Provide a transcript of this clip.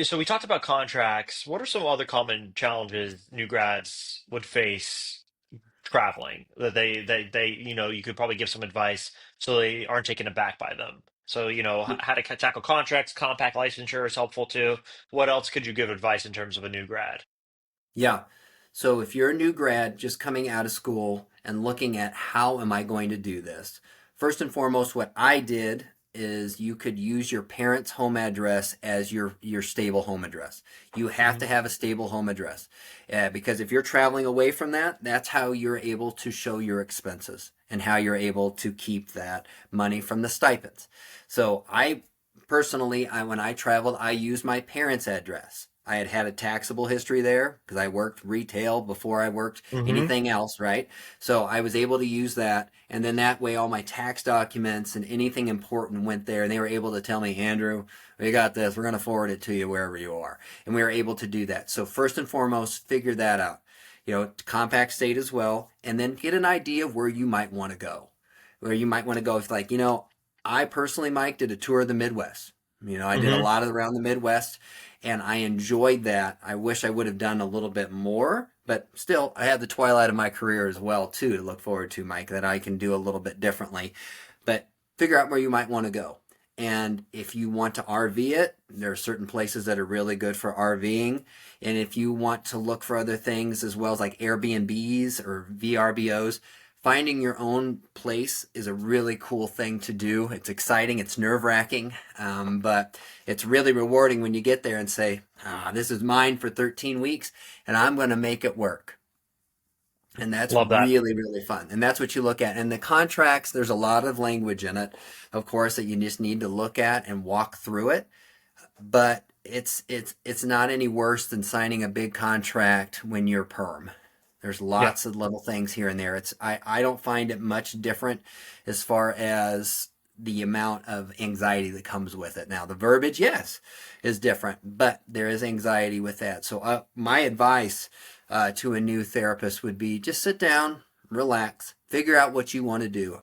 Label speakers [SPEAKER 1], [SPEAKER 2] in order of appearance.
[SPEAKER 1] So we talked about contracts. What are some other common challenges new grads would face traveling that they you could probably give some advice so they aren't taken aback by them. So how to tackle contracts, compact licensure is helpful too. What else could you give advice in terms of a new grad?
[SPEAKER 2] Yeah. So if you're a new grad just coming out of school and looking at how am I going to do this, first and foremost, what I did is you could use your parents' home address as your stable home address. You have
[SPEAKER 1] Hmm.
[SPEAKER 2] to have a stable home address because if you're traveling away from that, that's how you're able to show your expenses and how you're able to keep that money from the stipends. So I personally, when I traveled, I used my parents' address. I had had a taxable history there because I worked retail before I worked
[SPEAKER 1] Hmm.
[SPEAKER 2] anything else, right? So I was able to use that. And then that way, all my tax documents and anything important went there. And they were able to tell me, Andrew, we got this. We're going to forward it to you wherever you are. And we were able to do that. So, first and foremost, figure that out. Compact state as well. And then get an idea of where you might want to go. Where you might want to go. If, like, I personally, Mike, did a tour of the Midwest. I did a
[SPEAKER 1] Hmm.
[SPEAKER 2] lot of around the Midwest and I enjoyed that. I wish I would have done a little bit more, but still, I have the twilight of my career as well too to look forward to, Mike, that I can do a little bit differently. But figure out where you might want to go. And if you want to RV it, there are certain places that are really good for RVing. And if you want to look for other things as well as like Airbnbs or VRBOs, finding your own place is a really cool thing to do. It's exciting, it's nerve wracking, but it's really rewarding when you get there and say, this is mine for 13 weeks and I'm going to make it work. And that's
[SPEAKER 1] Love that.
[SPEAKER 2] really, really fun. And that's what you look at. And the contracts, there's a lot of language in it, of course, that you just need to look at and walk through it. But it's not any worse than signing a big contract when you're perm. There's
[SPEAKER 1] Yeah.
[SPEAKER 2] lots of little things here and there. I don't find it much different as far as the amount of anxiety that comes with it. Now, the verbiage, yes, is different, but there is anxiety with that. So, my advice to a new therapist would be just sit down, relax, figure out what you want to do.